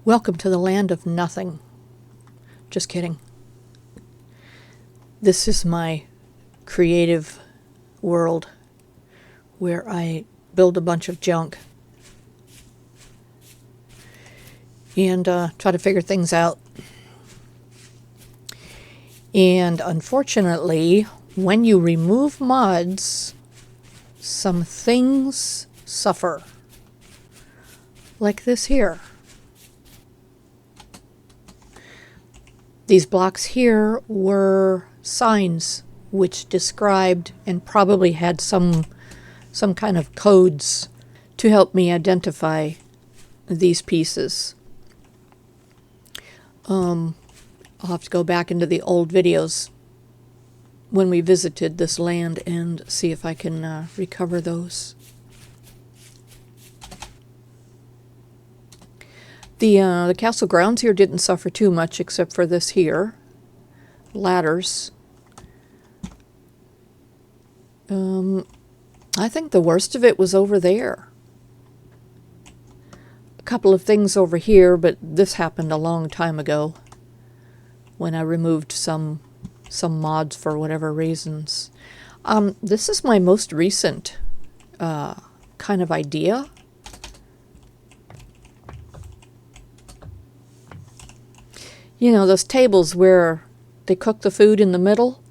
Welcome to the land of nothing. Just kidding. This is my creative world where I build a bunch of junk and try to figure things out. And unfortunately, when you remove mods, some things suffer. Like this here. These blocks here were signs which described and probably had some kind of codes to help me identify these pieces. I'll have to go back into the old videos when we visited this land and see if I can recover those. The castle grounds here didn't suffer too much except for this here. Ladders. I think the worst of it was over there. A couple of things over here, but this happened a long time ago when I removed some mods for whatever reasons. This is my most recent kind of idea. You know, those tables where they cook the food in the middle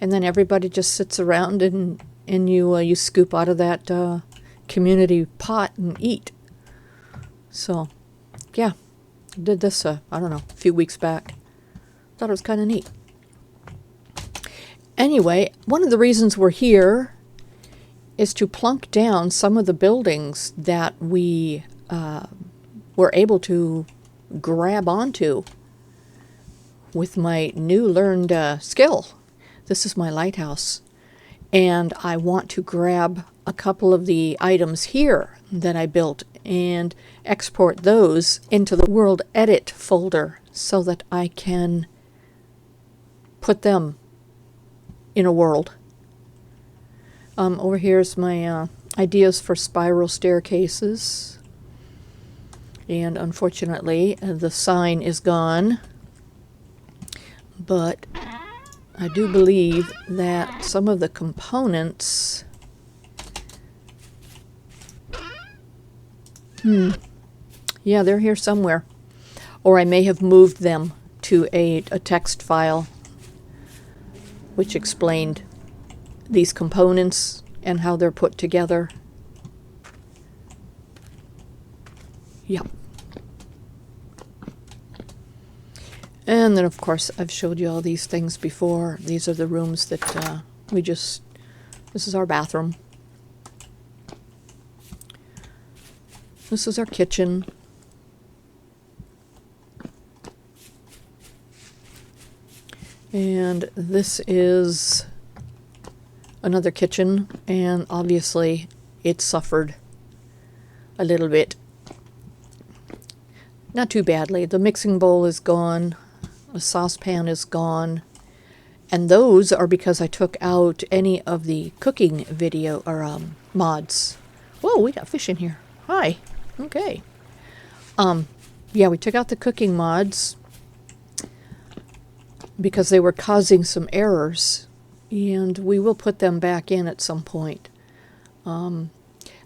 and then everybody just sits around and you scoop out of that community pot and eat. So, yeah, I did this, I don't know, a few weeks back. Thought it was kind of neat. Anyway, one of the reasons we're here is to plunk down some of the buildings that we were able to grab onto with my new learned skill. This is my lighthouse. And I want to grab a couple of the items here that I built and export those into the World Edit folder so that I can put them in a world. Over here's my ideas for spiral staircases. And unfortunately, the sign is gone. But I do believe that some of the components... Yeah, they're here somewhere. Or I may have moved them to a text file which explained these components and how they're put together. Yep. And then, of course, I've showed you all these things before. These are the rooms that this is our bathroom. This is our kitchen. And this is another kitchen, and obviously it suffered a little bit. Not too badly. The mixing bowl is gone. The saucepan is gone. And those are because I took out any of the cooking video or mods. Whoa, we got fish in here. Hi. Okay. Yeah, we took out the cooking mods because they were causing some errors, and we will put them back in at some point. I'm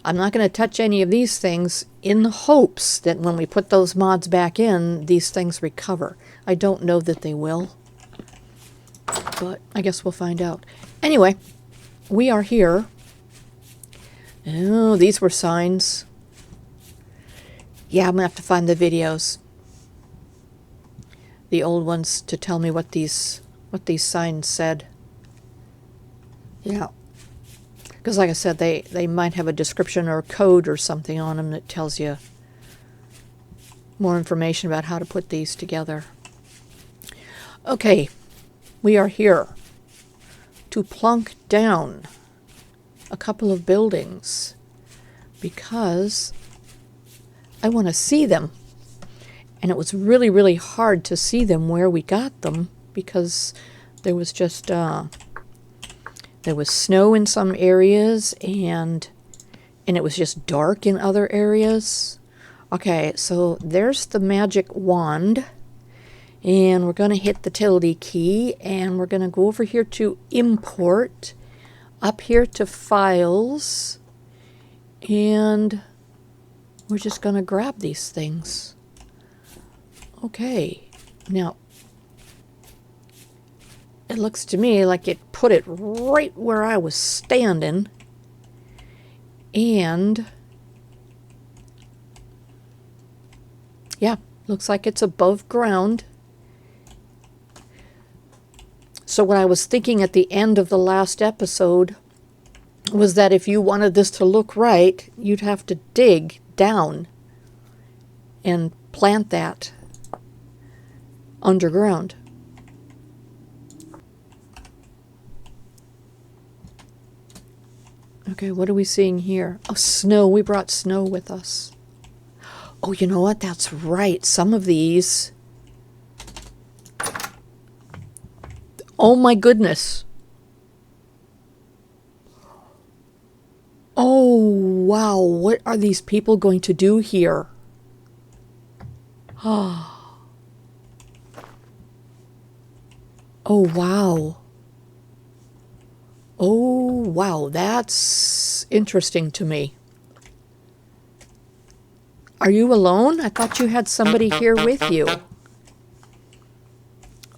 not going to touch any of these things in the hopes that when we put those mods back in, these things recover. I don't know that they will, but I guess we'll find out. Anyway, we are here. Oh, these were signs. Yeah, I'm going to have to find the videos. The old ones to tell me what these signs said. Yeah. Because like I said, they might have a description or a code or something on them that tells you more information about how to put these together. Okay, we are here to plunk down a couple of buildings because I want to see them. And it was really, really hard to see them where we got them because there was just, there was snow in some areas and it was just dark in other areas. Okay, so there's the magic wand. And we're going to hit the tilde key, and we're going to go over here to import, up here to files, and we're just going to grab these things. Okay, now it looks to me like it put it right where I was standing, and yeah, looks like it's above ground. So what I was thinking at the end of the last episode was that if you wanted this to look right, you'd have to dig down and plant that underground. Okay, what are we seeing here? Oh, snow. We brought snow with us. Oh, you know what? That's right. Some of these... Oh my goodness. Oh, wow. What are these people going to do here? Oh, wow. Oh, wow. That's interesting to me. Are you alone? I thought you had somebody here with you.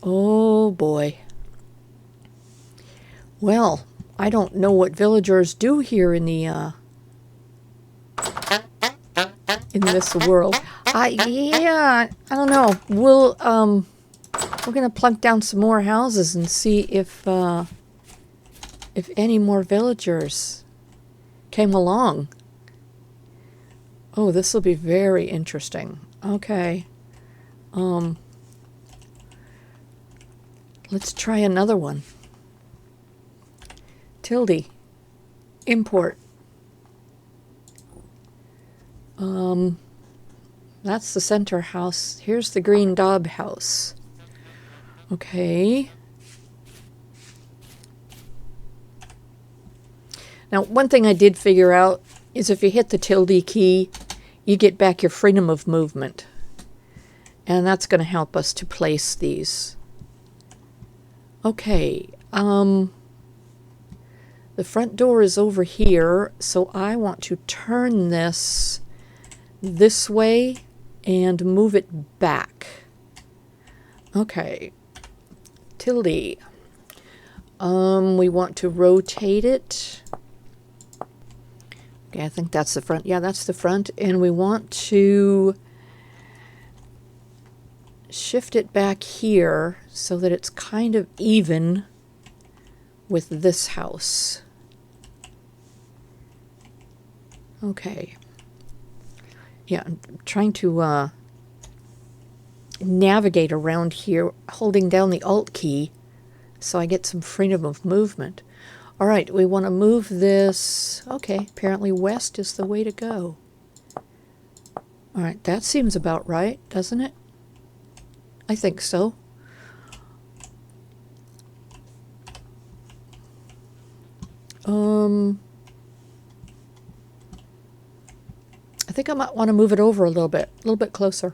Oh, boy. Well, I don't know what villagers do here in the in this world. Yeah, I don't know. We're gonna plunk down some more houses and see if any more villagers came along. Oh, this will be very interesting. Okay. Let's try another one. Tilde, import. That's the center house. Here's the green daub house. Okay. Now, one thing I did figure out is if you hit the tilde key, you get back your freedom of movement. And that's going to help us to place these. Okay. The front door is over here, so I want to turn this way and move it back. Okay. Tilde. We want to rotate it. Okay, I think that's the front. Yeah, that's the front. And we want to shift it back here so that it's kind of even with this house. Okay. Yeah, I'm trying to navigate around here, holding down the Alt key so I get some freedom of movement. All right, we want to move this. Okay, apparently west is the way to go. All right, that seems about right, doesn't it? I think so. I think I might want to move it over a little bit closer.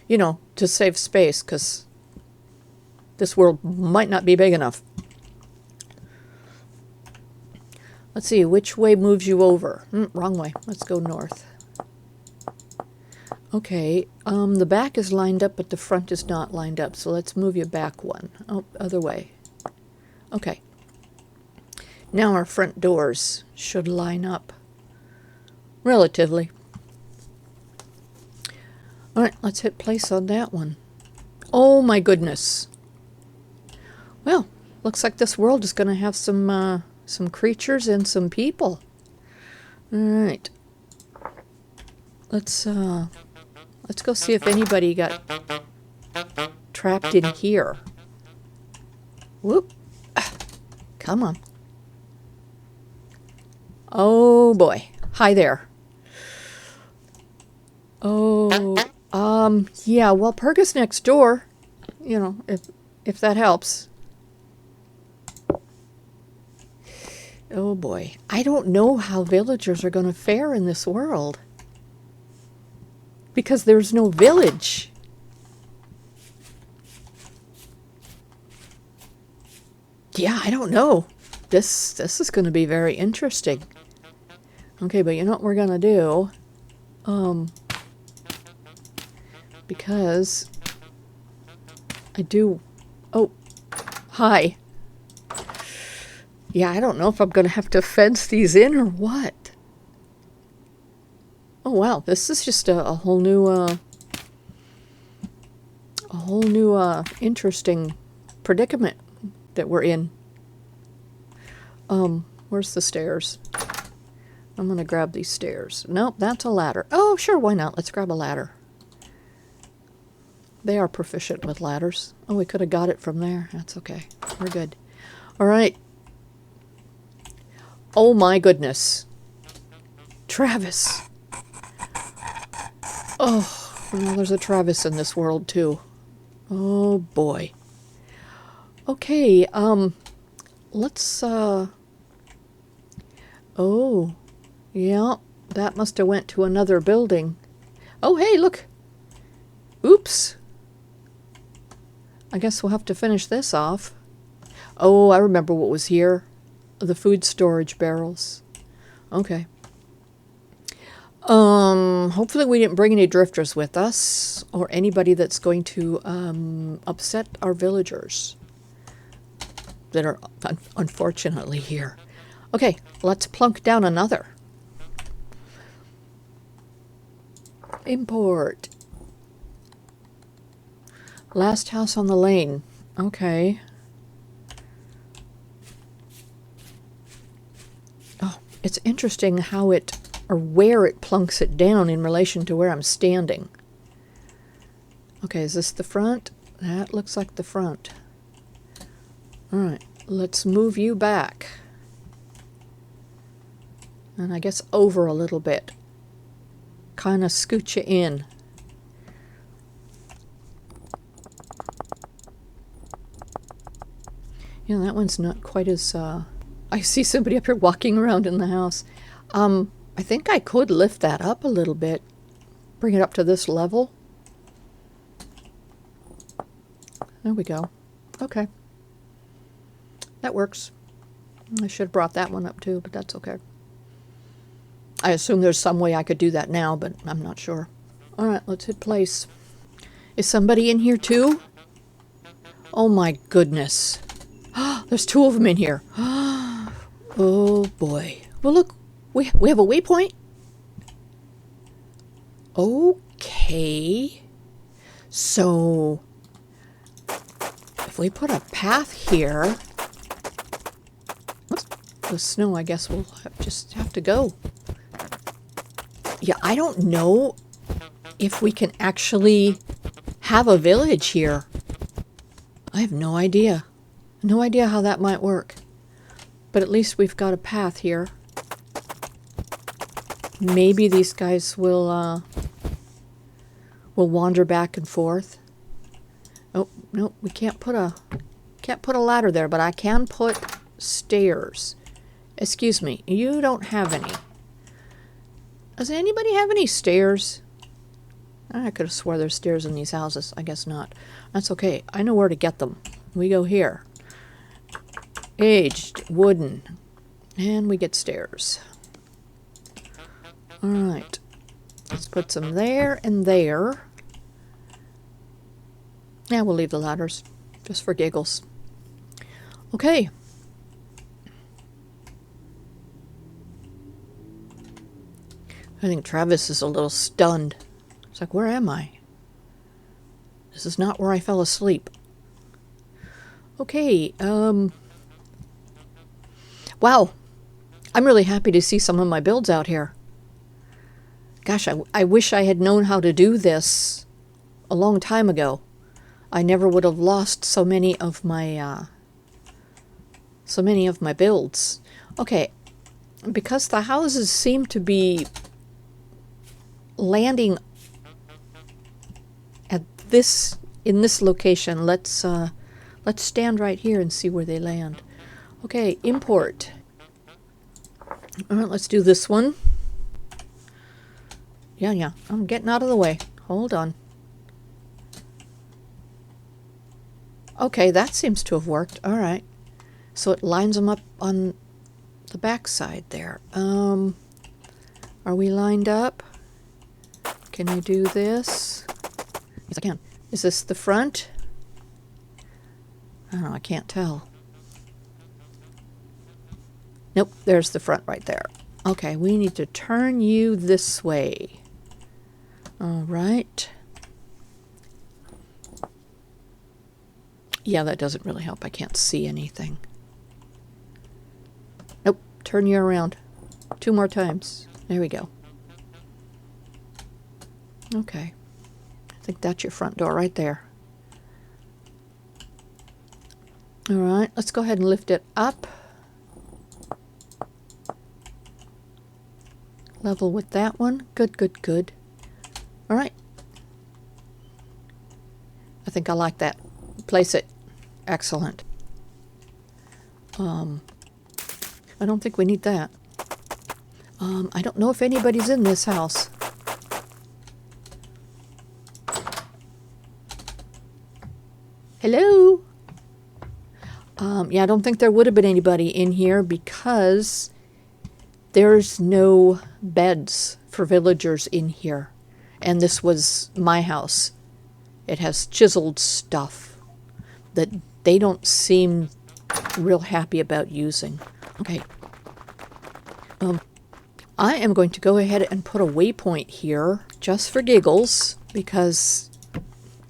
You know, to save space, because this world might not be big enough. Let's see, which way moves you over? Wrong way. Let's go north. Okay, the back is lined up, but the front is not lined up, so let's move you back one. Oh, other way. Okay. Now our front doors should line up relatively. All right, let's hit place on that one. Oh my goodness. Well, looks like this world is going to have some creatures and some people. All right. Let's go see if anybody got trapped in here. Whoop. Come on. Oh boy. Hi there. Oh, yeah, well, Perga's next door. You know, if that helps. Oh boy. I don't know how villagers are going to fare in this world. because there's no village. Yeah, I don't know. This is going to be very interesting. Okay, but you know what we're going to do? Because I do... Oh, hi. Yeah, I don't know if I'm going to have to fence these in or what. Oh, wow. This is just a whole new interesting predicament that we're in. Where's the stairs? I'm going to grab these stairs. Nope, that's a ladder. Oh, sure, why not? Let's grab a ladder. They are proficient with ladders. Oh, we could have got it from there. That's okay. We're good. All right. Oh, my goodness. Travis. Oh, well, there's a Travis in this world, too. Oh, boy. Okay, let's, oh, yeah, that must have went to another building. Oh, hey, look. Oops. I guess we'll have to finish this off. Oh, I remember what was here. The food storage barrels. Okay. Hopefully we didn't bring any drifters with us, or anybody that's going to, upset our villagers that are unfortunately here. Okay, let's plunk down another. Import. Last house on the lane. Okay. Oh, it's interesting how it, or where it plunks it down in relation to where I'm standing. Okay, is this the front? That looks like the front. Alright, let's move you back. And I guess over a little bit. Kind of scoot you in. Yeah, that one's not quite as, I see somebody up here walking around in the house. I think I could lift that up a little bit. Bring it up to this level. There we go. Okay. That works. I should have brought that one up too, but that's okay. I assume there's some way I could do that now, but I'm not sure. All right, let's hit place. Is somebody in here too? Oh my goodness. There's two of them in here. Oh boy. Well, look, we have a waypoint. Okay. So, if we put a path here, the snow, I guess we'll just have to go. Yeah, I don't know if we can actually have a village here. I have no idea. No idea how that might work. But at least we've got a path here. Maybe these guys will wander back and forth. Oh, no, we can't put a ladder there, but I can put stairs. Excuse me, you don't have any. Does anybody have any stairs? I could have swore there's stairs in these houses. I guess not. That's okay. I know where to get them. We go here. Aged, wooden. And we get stairs. Alright. Let's put some there and there. Yeah, we'll leave the ladders. Just for giggles. Okay. I think Travis is a little stunned. It's like, where am I? This is not where I fell asleep. Okay, wow. I'm really happy to see some of my builds out here. Gosh, I wish I had known how to do this a long time ago. I never would have lost so many of my builds. Okay, because the houses seem to be landing at in this location. Let's stand right here and see where they land. Okay, import. All right, let's do this one. Yeah. I'm getting out of the way. Hold on. Okay, that seems to have worked. All right. So it lines them up on the back side there. Are we lined up? Can I do this? Yes, I can. Is this the front? I don't know, I can't tell. Nope, there's the front right there. Okay, we need to turn you this way. All right. Yeah, that doesn't really help. I can't see anything. Nope, turn you around. 2 more times. There we go. Okay. I think that's your front door right there. All right, let's go ahead and lift it up. Level with that one. Good, good, good. All right. I think I like that. Place it. Excellent. I don't think we need that. I don't know if anybody's in this house. Hello? Yeah, I don't think there would have been anybody in here because there's no beds for villagers in here. And this was my house. It has chiseled stuff that they don't seem real happy about using. Okay. I am going to go ahead and put a waypoint here just for giggles, because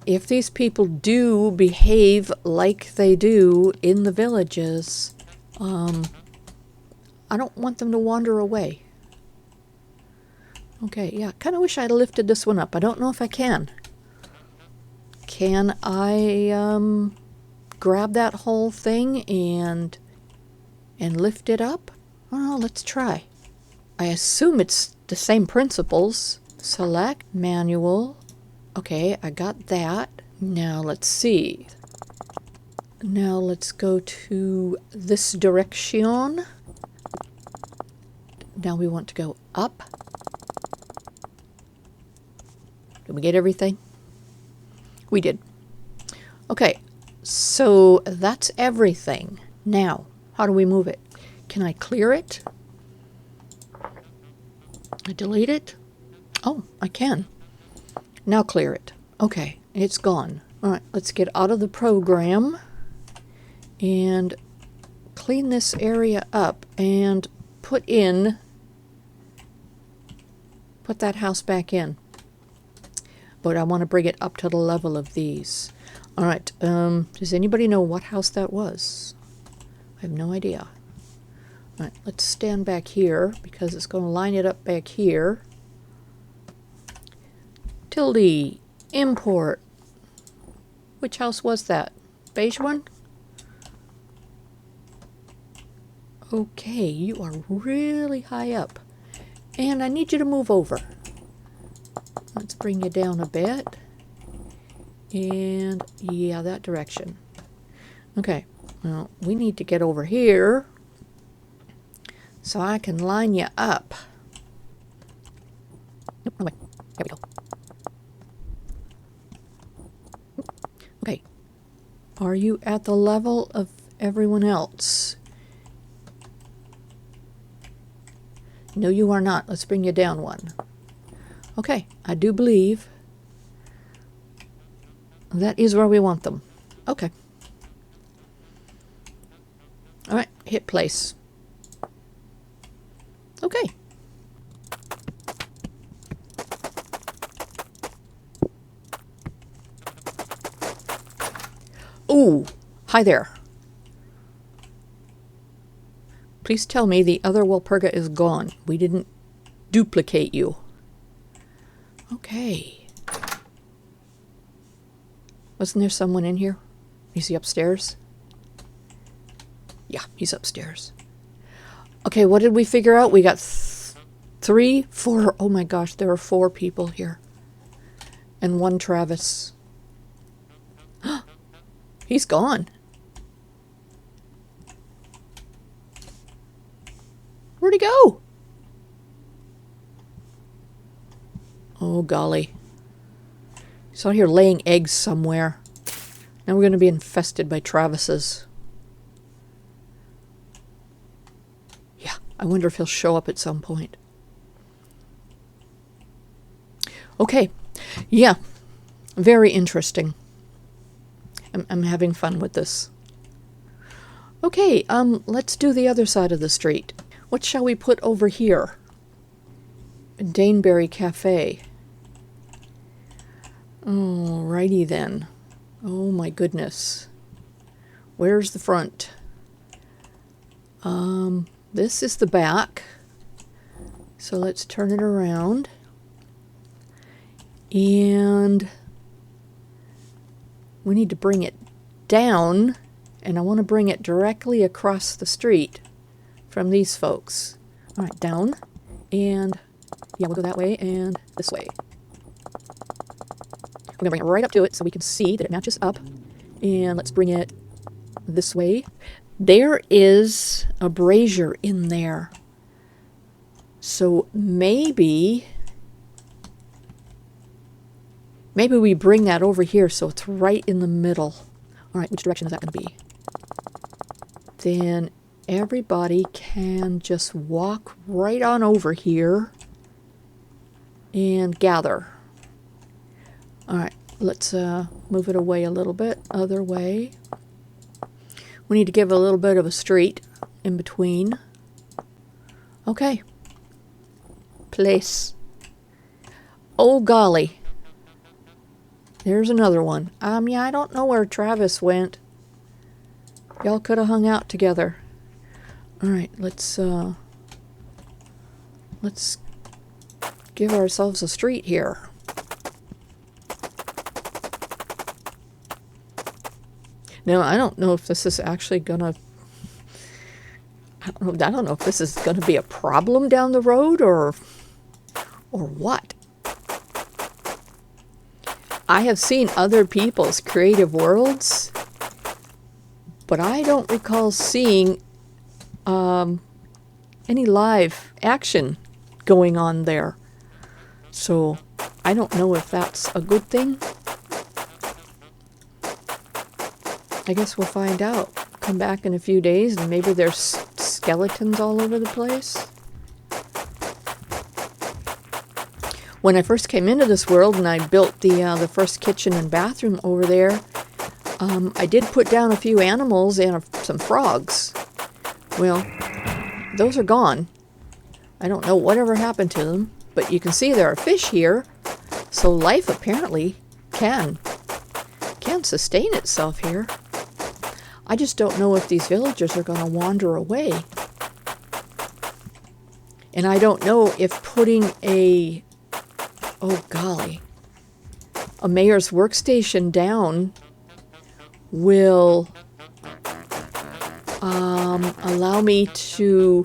if these people do behave like they do in the villages, I don't want them to wander away. Okay, yeah, kind of wish I'd lifted this one up. I don't know if I can. Can I grab that whole thing and lift it up? Oh, let's try. I assume it's the same principles. Select, manual. Okay, I got that. Now let's see. Now let's go to this direction. Now we want to go up. Did we get everything? We did. Okay, so that's everything. Now, how do we move it? Can I clear it? I delete it? Oh, I can. Now clear it. Okay, it's gone. All right, let's get out of the program and clean this area up and put that house back in. But I want to bring it up to the level of these. All right, does anybody know what house that was? I have no idea. All right, let's stand back here because it's going to line it up back here. Tilde, import. Which house was that? Beige one? Okay, you are really high up. And I need you to move over. Let's bring you down a bit. And yeah, that direction. Okay, well, we need to get over here so I can line you up. Nope, no way. There we go. Okay. Are you at the level of everyone else? No, you are not. Let's bring you down one. Okay, I do believe that is where we want them. Okay. All right, hit place. Okay. Ooh, hi there. Please tell me the other Walpurga is gone. We didn't duplicate you. Okay. Wasn't there someone in here? Is he upstairs? Yeah, he's upstairs. Okay, what did we figure out? We got 3, 4. Oh my gosh, there are 4 people here. And 1 Travis. He's gone. Where'd he go? Oh, golly. He's out here laying eggs somewhere. Now we're going to be infested by Travises. Yeah, I wonder if he'll show up at some point. Okay. Yeah. Very interesting. I'm having fun with this. Okay, let's do the other side of the street. What shall we put over here? Daneberry Cafe. Alrighty then. Oh my goodness. Where's the front? This is the back. So let's turn it around. And we need to bring it down, and I want to bring it directly across the street from these folks. All right, down, and yeah, we'll go that way and this way. We're going to bring it right up to it so we can see that it matches up. And let's bring it this way. There is a brazier in there. So maybe we bring that over here so it's right in the middle. All right, which direction is that going to be? Then everybody can just walk right on over here and gather. All right, let's move it away a little bit, other way. We need to give a little bit of a street in between. Okay. Place. Oh, golly. There's another one. Yeah, I don't know where Travis went. Y'all could have hung out together. All right, let's give ourselves a street here. Now, I don't know if this is actually gonna... I don't know if this is gonna be a problem down the road or what. I have seen other people's creative worlds, but I don't recall seeing any live action going on there. So I don't know if that's a good thing. I guess we'll find out. Come back in a few days and maybe there's skeletons all over the place. When I first came into this world and I built the first kitchen and bathroom over there, I did put down a few animals and some frogs. Well, those are gone. I don't know whatever happened to them, but you can see there are fish here, so life apparently can sustain itself here. I just don't know if these villagers are going to wander away. And I don't know if putting a mayor's workstation down will allow me to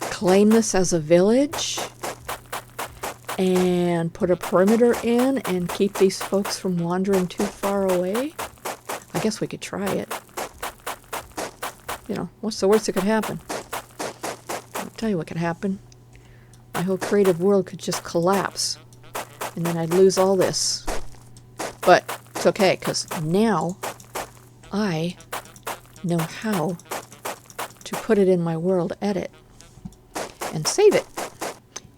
claim this as a village and put a perimeter in and keep these folks from wandering too far away. I guess we could try it. You know, what's the worst that could happen? I'll tell you what could happen. My whole creative world could just collapse, and then I'd lose all this. But it's okay, because now I know how to put it in my world edit and save it.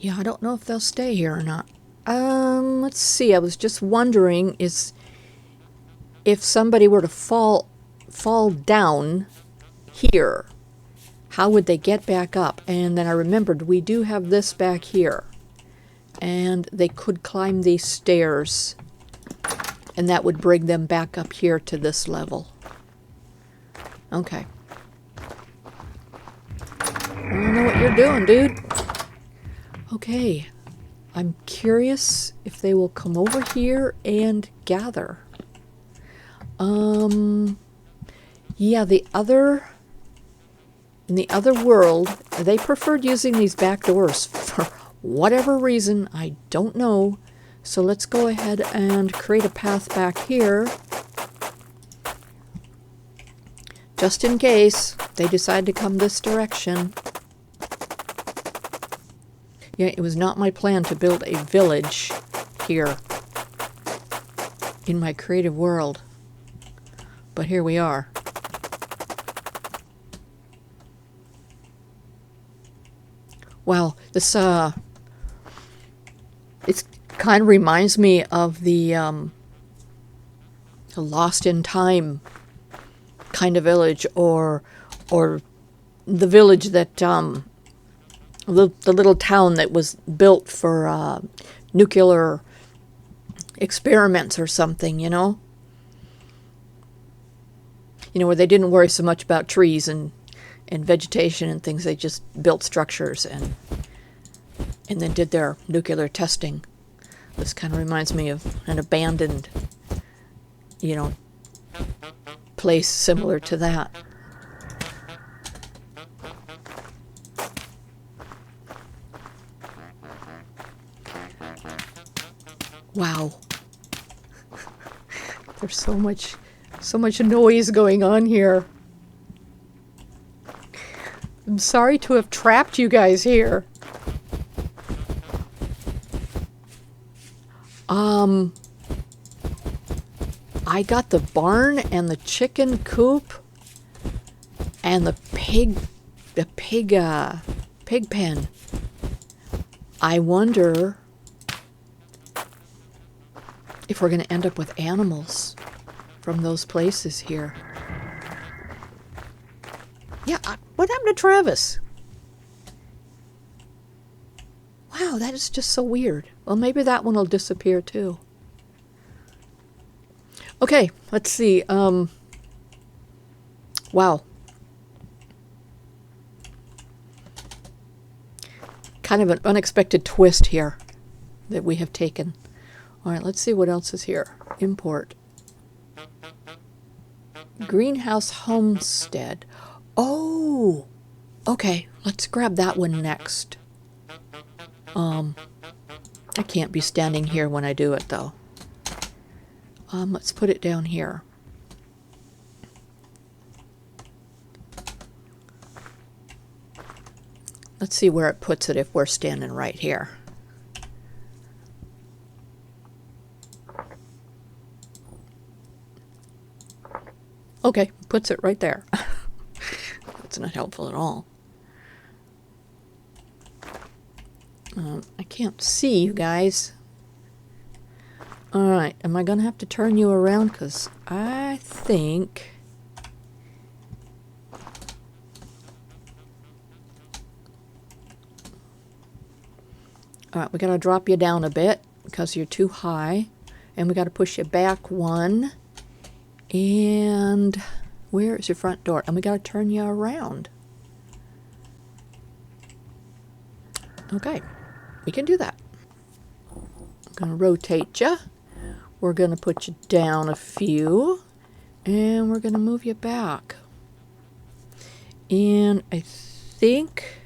Yeah, I don't know if they'll stay here or not. Let's see. I was just wondering if somebody were to fall down here, how would they get back up? And then I remembered we do have this back here. And they could climb these stairs. And that would bring them back up here to this level. Okay. I don't know what you're doing, dude. Okay. I'm curious if they will come over here and gather. Yeah, in the other world, they preferred using these back doors for whatever reason, I don't know. So let's go ahead and create a path back here. Just in case they decide to come this direction. Yeah, it was not my plan to build a village here in my creative world. But here we are. Wow, this it kind of reminds me of the Lost in Time kind of village, or the village that the little town that was built for nuclear experiments or something, you know? You know, where they didn't worry so much about trees and vegetation and things. They just built structures and then did their nuclear testing. This kind of reminds me of an abandoned, you know, place similar to that. Wow. There's so much noise going on here. I'm sorry to have trapped you guys here. I got the barn and the chicken coop and the pig pen. I wonder if we're going to end up with animals from those places here. Yeah, what happened to Travis? Wow, that is just so weird. Well, maybe that one will disappear too. Okay, let's see. Wow. Kind of an unexpected twist here that we have taken. All right, let's see what else is here. Import. Greenhouse homestead. Oh, okay. Let's grab that one next. I can't be standing here when I do it, though. Let's put it down here. Let's see where it puts it if we're standing right here. Okay, puts it right there. That's not helpful at all. I can't see you guys. Alright, am I going to have to turn you around? Because I think... Alright, we got to drop you down a bit because you're too high. And we got to push you back one. And where is your front door? And we got to turn you around. Okay, we can do that. I'm going to rotate you. We're going to put you down a few. And we're going to move you back. And I think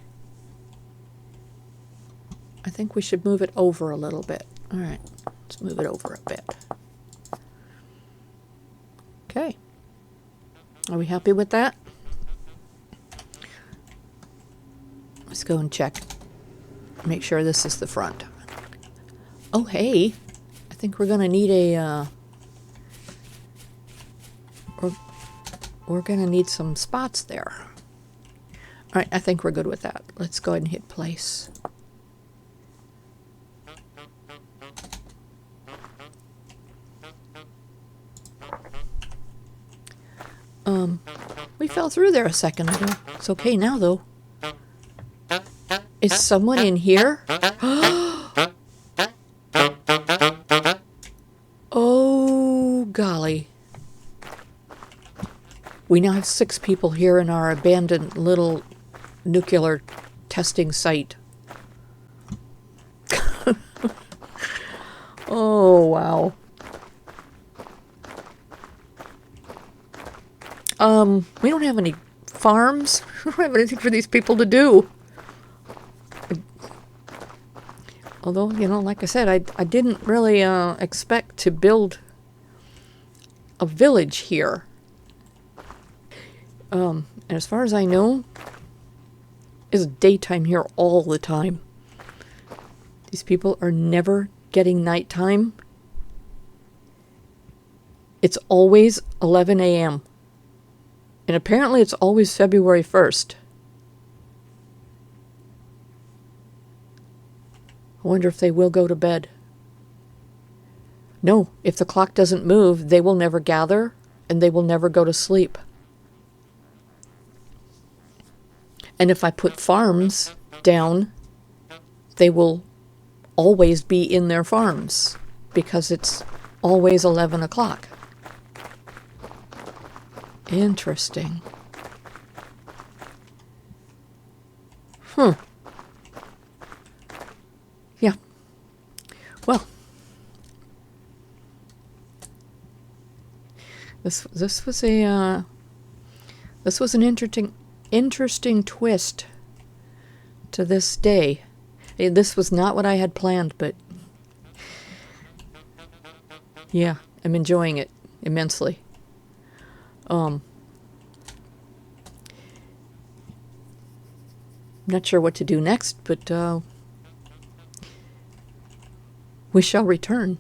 we should move it over a little bit. All right, let's move it over a bit. Okay. Are we happy with that? Let's go and check. Make sure this is the front. Oh, hey. I think we're going to need a... we're going to need some spots there. All right, I think we're good with that. Let's go ahead and hit place. We fell through there a second ago. It's okay now, though. Is someone in here? Oh, golly. We now have 6 people here in our abandoned little nuclear testing site. Oh, wow. We don't have any farms. We don't have anything for these people to do. Although, you know, like I said, I didn't really expect to build a village here. And as far as I know, it's daytime here all the time. These people are never getting nighttime. It's always 11 a.m. And apparently it's always February 1st. I wonder if they will go to bed. No, if the clock doesn't move, they will never gather and they will never go to sleep. And if I put farms down, they will always be in their farms because it's always 11 o'clock. Interesting. Yeah. Well, this was an interesting twist to this day. This was not what I had planned, but yeah, I'm enjoying it immensely. Not sure what to do next, but we shall return.